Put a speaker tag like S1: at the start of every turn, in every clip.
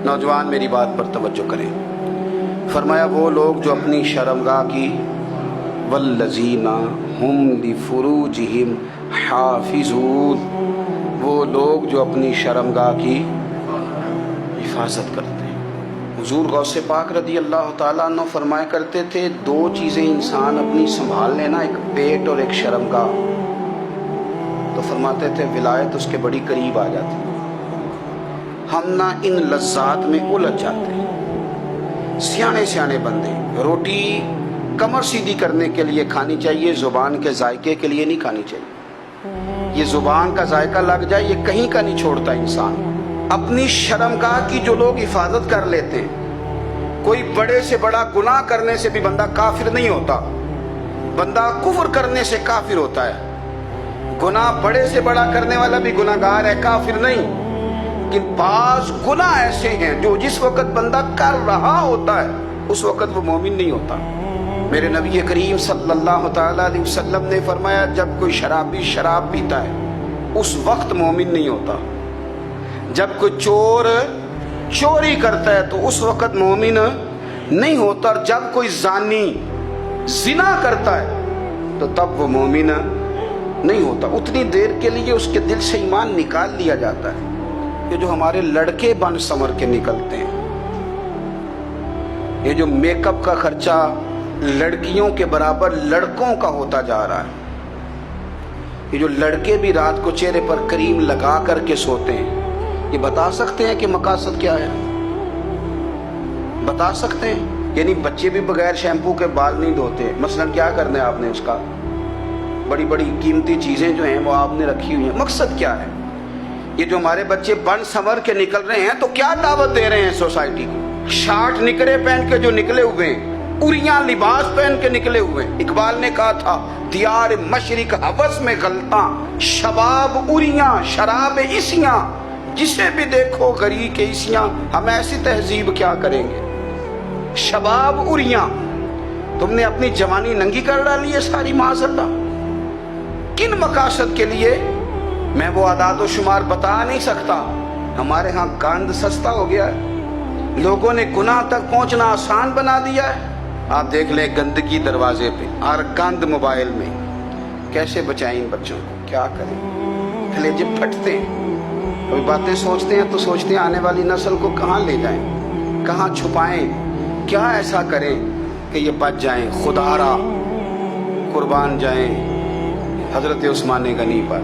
S1: نوجوان میری بات پر توجہ کریں. فرمایا وہ لوگ جو اپنی شرمگاہ کی والذین ہم لفروجہم حافظون، وہ لوگ جو اپنی شرمگاہ کی حفاظت کرتے ہیں. حضور غوث پاک رضی اللہ تعالیٰ عنہ فرمایا کرتے تھے دو چیزیں انسان اپنی سنبھال لینا، ایک پیٹ اور ایک شرمگاہ، تو فرماتے تھے ولایت اس کے بڑی قریب آ جاتی. ہم نہ ان لذات میں الجھ جاتے ہیں. سیانے سیانے بندے روٹی کمر سیدھی کرنے کے لیے کھانی چاہیے، زبان کے ذائقے کے لیے نہیں کھانی چاہیے. یہ زبان کا ذائقہ لگ جائے یہ کہیں کا نہیں چھوڑتا انسان. اپنی شرمگاہ کی جو لوگ حفاظت کر لیتے ہیں، کوئی بڑے سے بڑا گناہ کرنے سے بھی بندہ کافر نہیں ہوتا، بندہ کفر کرنے سے کافر ہوتا ہے. گناہ بڑے سے بڑا کرنے والا بھی گناہ گار ہے، کافر نہیں. کہ بعض گناہ ایسے ہیں جو جس وقت بندہ کر رہا ہوتا ہے اس وقت وہ مومن نہیں ہوتا. میرے نبی کریم صلی اللہ تعالیٰ علیہ وسلم نے فرمایا جب کوئی شرابی شراب پیتا ہے اس وقت مومن نہیں ہوتا. جب کوئی چور چوری کرتا ہے تو اس وقت مومن نہیں ہوتا. اور جب کوئی زانی زنا کرتا ہے تو تب وہ مومن نہیں ہوتا. اتنی دیر کے لیے اس کے دل سے ایمان نکال لیا جاتا ہے. یہ جو ہمارے لڑکے بن سمر کے نکلتے ہیں، یہ جو میک اپ کا خرچہ لڑکیوں کے برابر لڑکوں کا ہوتا جا رہا ہے، یہ جو لڑکے بھی رات کو چہرے پر کریم لگا کر کے سوتے ہیں، یہ بتا سکتے ہیں کہ مقاصد کیا ہے؟ بتا سکتے ہیں؟ یعنی بچے بھی بغیر شیمپو کے بال نہیں دھوتے. مثلا کیا کرنا ہے آپ نے اس کا؟ بڑی بڑی قیمتی چیزیں جو ہیں وہ آپ نے رکھی ہوئی ہیں. مقصد کیا ہے؟ یہ جو ہمارے بچے بن سنور کے نکل رہے ہیں تو کیا دعوت دے رہے ہیں سوسائٹی کو؟ شارٹ نکرے پہن کے جو نکلے ہوئے ہیں، اریاں لباس پہن کے نکلے ہوئے ہیں. اقبال نے کہا تھا دیار مشرق ہوس میں غلطاں، شباب اریاں شراب عیسیاں، جسے بھی دیکھو غری کے عیسیاں. ہم ایسی تہذیب کیا کریں گے؟ شباب اریاں، تم نے اپنی جوانی ننگی کر ڈالی ہے ساری معاذ اللہ. کن مقاصد کے لیے میں وہ اعداد و شمار بتا نہیں سکتا. ہمارے ہاں گند سستا ہو گیا ہے، لوگوں نے گناہ تک پہنچنا آسان بنا دیا ہے. آپ دیکھ لیں گندگی دروازے پہ اور گند موبائل میں. کیسے بچائیں ان بچوں کو؟ کیا کریں؟ کلیجے پھٹتے ہیں. کوئی باتیں سوچتے ہیں تو سوچتے ہیں آنے والی نسل کو کہاں لے جائیں، کہاں چھپائیں، کیا ایسا کریں کہ یہ بچ جائیں. خدا را قربان جائیں حضرت عثمان غنی پر.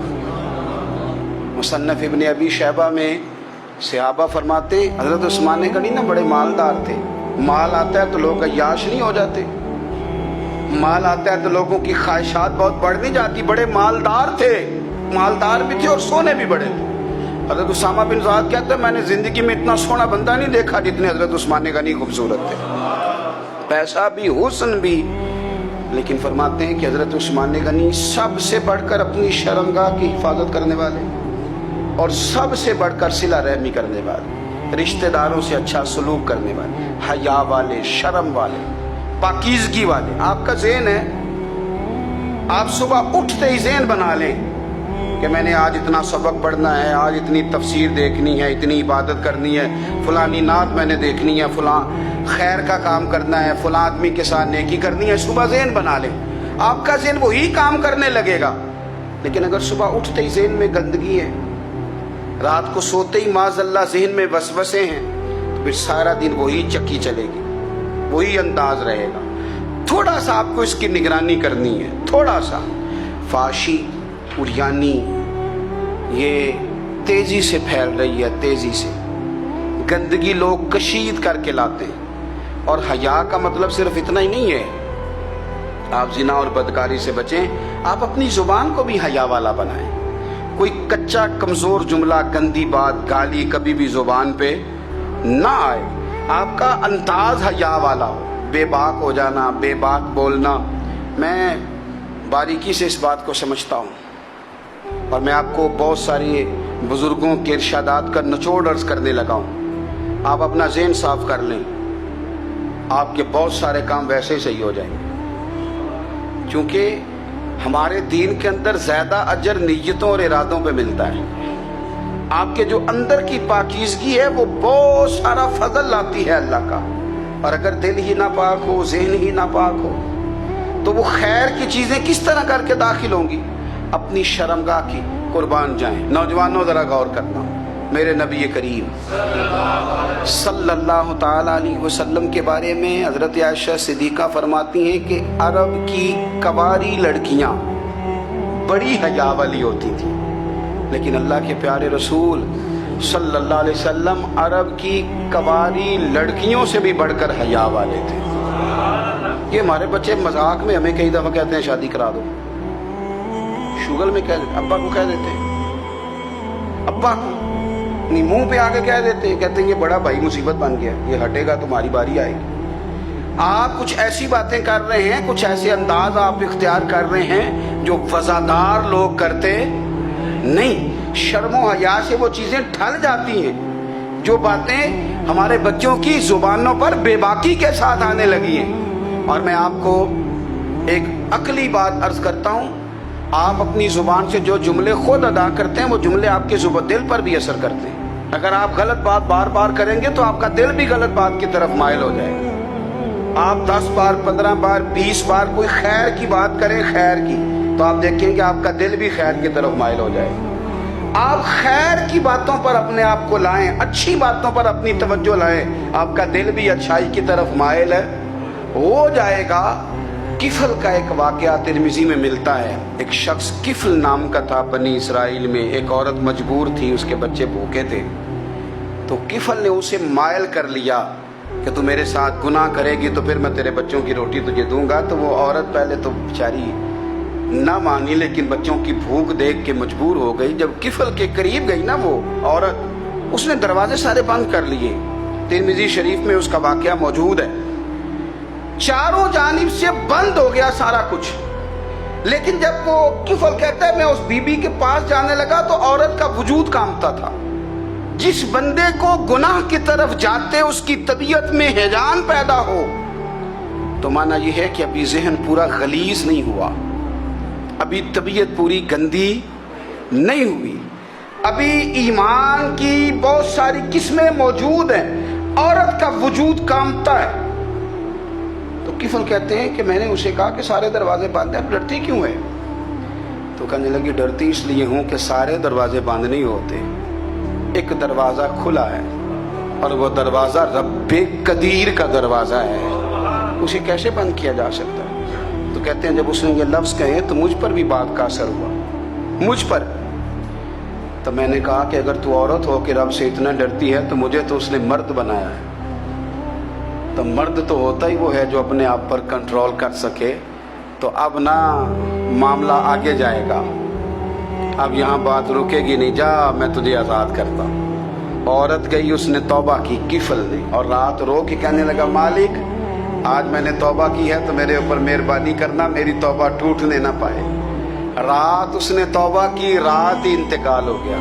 S1: مصنف ابن ابی شیبہ میں صحابہ فرماتے حضرت عثمان غنی نا بڑے مالدار تھے. مال آتا ہے تو لوگ عیاش نہیں ہو جاتے، مال آتا ہے تو لوگوں کی خواہشات بہت بڑھ نہیں جاتی. بڑے مالدار تھے، مالدار بھی تھے اور سونے بھی بڑے تھے. حضرت اسامہ بن زید کہتے ہیں میں نے زندگی میں اتنا سونا بندہ نہیں دیکھا جتنے حضرت عثمان غنی خوبصورت تھے. پیسہ بھی حسن بھی. لیکن فرماتے ہیں کہ حضرت عثمان غنی سب سے بڑھ کر اپنی شرمگاہ کی حفاظت کرنے والے اور سب سے بڑھ کر صلہ رحمی کرنے والے، رشتہ داروں سے اچھا سلوک کرنے والے، حیا والے، شرم والے، پاکیزگی والے. آپ کا ذہن ہے، آپ صبح اٹھتے ہی ذہن بنا لیں کہ میں نے آج اتنا سبق پڑھنا ہے، آج اتنی تفسیر دیکھنی ہے، اتنی عبادت کرنی ہے، فلانی نعت میں نے دیکھنی ہے، فلاں خیر کا کام کرنا ہے، فلاں آدمی کے ساتھ نیکی کرنی ہے. صبح ذہن بنا لیں، آپ کا ذہن وہی کام کرنے لگے گا. لیکن اگر صبح اٹھتے ہی ذہن میں گندگی ہے، رات کو سوتے ہی معاذ اللہ ذہن میں وسوسے ہیں، تو پھر سارا دن وہی چکی چلے گی، وہی انداز رہے گا. تھوڑا سا آپ کو اس کی نگرانی کرنی ہے. تھوڑا سا فحاشی اریانی یہ تیزی سے پھیل رہی ہے، تیزی سے گندگی لوگ کشید کر کے لاتے ہیں. اور حیا کا مطلب صرف اتنا ہی نہیں ہے آپ زنا اور بدکاری سے بچیں، آپ اپنی زبان کو بھی حیا والا بنائیں. کوئی کچا کمزور جملہ، گندی بات، گالی کبھی بھی زبان پہ نہ آئے. آپ کا انداز حیا والا ہو. بے باک ہو جانا، بے باک بولنا، میں باریکی سے اس بات کو سمجھتا ہوں اور میں آپ کو بہت ساری بزرگوں کے ارشادات کا نچوڑ عرض کرنے لگا ہوں. آپ اپنا ذہن صاف کر لیں، آپ کے بہت سارے کام ویسے ہی صحیح ہو جائیں گے. کیونکہ ہمارے دین کے اندر زیادہ اجر نیتوں اور ارادوں پہ ملتا ہے. آپ کے جو اندر کی پاکیزگی ہے وہ بہت سارا فضل لاتی ہے اللہ کا. اور اگر دل ہی ناپاک ہو، ذہن ہی ناپاک ہو، تو وہ خیر کی چیزیں کس طرح کر کے داخل ہوں گی؟ اپنی شرمگاہ کی قربان جائیں. نوجوانوں ذرا غور کرنا. میرے نبی کریم صلی اللہ تعالی علیہ وسلم کے بارے میں حضرت عائشہ صدیقہ فرماتی ہیں کہ عرب کی کنواری لڑکیاں بڑی حیا والی ہوتی تھیں، لیکن اللہ کے پیارے رسول صلی اللہ علیہ وسلم عرب کی کنواری لڑکیوں سے بھی بڑھ کر حیا والے تھے. یہ ہمارے بچے مذاق میں ہمیں کئی دفعہ کہتے ہیں شادی کرا دو، شوگل میں کہہ دیتے، ابا کو کہہ دیتے ہیں، ابا کو نہیں منہ پہ آ کے کہہ دیتے ہیں، کہتے ہیں یہ بڑا بھائی مصیبت بن گیا، یہ ہٹے گا تمہاری باری آئے گی. آپ کچھ ایسی باتیں کر رہے ہیں، کچھ ایسے انداز آپ اختیار کر رہے ہیں جو وفادار لوگ کرتے نہیں. شرم و حیا سے وہ چیزیں ڈھل جاتی ہیں جو باتیں ہمارے بچوں کی زبانوں پر بے باکی کے ساتھ آنے لگی ہیں. اور میں آپ کو ایک عقلی بات عرض کرتا ہوں، آپ اپنی زبان سے جو جملے خود ادا کرتے ہیں وہ جملے آپ کے دل پر بھی اثر کرتے ہیں. اگر آپ غلط بات بار بار کریں گے تو آپ کا دل بھی غلط بات کی طرف مائل ہو جائے گا. آپ 10 بار 15 بار 20 بار کوئی خیر کی بات کریں، خیر کی، تو آپ دیکھیں کہ آپ کا دل بھی خیر کی طرف مائل ہو جائے گا. آپ خیر کی باتوں پر اپنے آپ کو لائیں، اچھی باتوں پر اپنی توجہ لائیں، آپ کا دل بھی اچھائی کی طرف مائل ہو جائے گا. کفل کا ایک واقعہ ترمذی میں ملتا ہے. ایک شخص کفل نام کا تھا بنی اسرائیل میں. ایک عورت مجبور تھی، اس کے بچے بھوکے تھے، تو کفل نے اسے مائل کر لیا کہ تو میرے ساتھ گناہ کرے گی تو پھر میں تیرے بچوں کی روٹی تجھے دوں گا. تو وہ عورت پہلے تو بیچاری نہ مانی، لیکن بچوں کی بھوک دیکھ کے مجبور ہو گئی. جب کفل کے قریب گئی نا وہ عورت، اس نے دروازے سارے بند کر لیے. ترمذی شریف میں اس کا واقعہ موجود ہے. چاروں جانب سے بند ہو گیا سارا کچھ. لیکن جب وہ کفل کہتا ہے میں اس بی بی کے پاس جانے لگا تو عورت کا وجود کانپتا تھا. جس بندے کو گناہ کی طرف جاتے اس کی طبیعت میں ہیجان پیدا ہو تو مانا یہ ہے کہ ابھی ذہن پورا غلیظ نہیں ہوا، ابھی طبیعت پوری گندی نہیں ہوئی، ابھی ایمان کی بہت ساری قسمیں موجود ہیں. عورت کا وجود کانپتا ہے. تو کفل کہتے ہیں کہ میں نے اسے کہا کہ سارے دروازے بند ہیں، ڈرتی کیوں ہے؟ تو کہنے لگی ڈرتی اس لیے ہوں کہ سارے دروازے بند نہیں ہوتے، ایک دروازہ کھلا ہے اور وہ دروازہ رب قدیر کا دروازہ ہے، اسے کیسے بند کیا جا سکتا ہے؟ تو کہتے ہیں جب اس نے یہ لفظ کہے تو مجھ پر بھی بات کا اثر ہوا، مجھ پر. تو میں نے کہا کہ اگر تو عورت ہو کہ رب سے اتنا ڈرتی ہے تو مجھے تو اس نے مرد بنایا ہے. تو مرد تو ہوتا ہی وہ ہے جو اپنے آپ پر کنٹرول کر سکے. تو اب نہ معاملہ آگے جائے گا، اب یہاں بات رکے گی نہیں، جا میں تجھے آزاد کرتا ہوں. عورت گئی، اس نے توبہ کی کفل نے، اور رات رو کے کہنے لگا مالک آج میں نے توبہ کی ہے تو میرے اوپر مہربانی کرنا، میری توبہ ٹوٹنے نہ پائے. رات اس نے توبہ کی، رات ہی انتقال ہو گیا.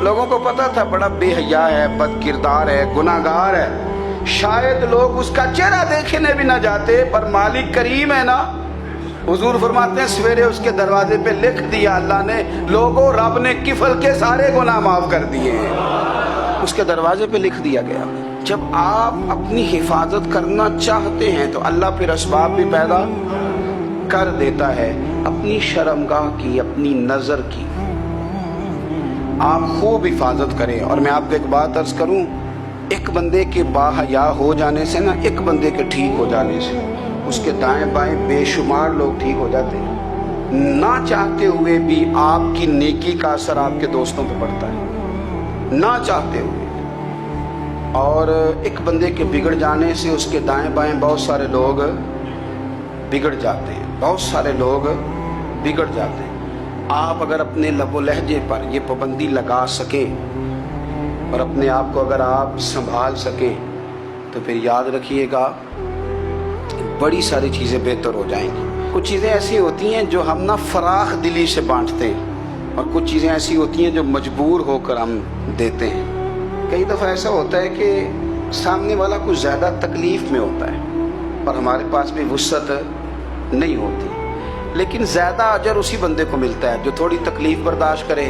S1: لوگوں کو پتا تھا بڑا بے حیا ہے، بد کردار ہے، گناہ گار ہے، شاید لوگ اس کا چہرہ دیکھنے بھی نہ جاتے، پر مالک کریم ہے نا. حضور فرماتے ہیں سویرے اس کے دروازے پہ لکھ دیا اللہ نے، لوگوں رب نے کفل کے سارے گناہ معاف کر دیے ہیں. اس کے دروازے پہ لکھ دیا گیا. جب آپ اپنی حفاظت کرنا چاہتے ہیں تو اللہ پھر اسباب بھی پیدا کر دیتا ہے. اپنی شرمگاہ کی، اپنی نظر کی آپ خوب حفاظت کریں. اور میں آپ کو ایک بات عرض کروں، ایک بندے کے باحیا ہو جانے سے نا، ایک بندے کے ٹھیک ہو جانے سے اس کے دائیں بائیں بے شمار لوگ ٹھیک ہو جاتے ہیں. نہ چاہتے ہوئے بھی آپ کی نیکی کا اثر آپ کے دوستوں پہ پڑتا ہے، نہ چاہتے ہوئے. اور ایک بندے کے بگڑ جانے سے اس کے دائیں بائیں بہت سارے لوگ بگڑ جاتے ہیں، بہت سارے لوگ بگڑ جاتے ہیں. آپ اگر اپنے لب و لہجے پر یہ پابندی لگا سکیں اور اپنے آپ کو اگر آپ سنبھال سکیں تو پھر یاد رکھیے گا بڑی ساری چیزیں بہتر ہو جائیں گی. کچھ چیزیں ایسی ہوتی ہیں جو ہم نہ فراخ دلی سے بانٹتے ہیں، اور کچھ چیزیں ایسی ہوتی ہیں جو مجبور ہو کر ہم دیتے ہیں. کئی دفعہ ایسا ہوتا ہے کہ سامنے والا کچھ زیادہ تکلیف میں ہوتا ہے اور ہمارے پاس بھی وسعت نہیں ہوتی، لیکن زیادہ اجر اسی بندے کو ملتا ہے جو تھوڑی تکلیف برداشت کرے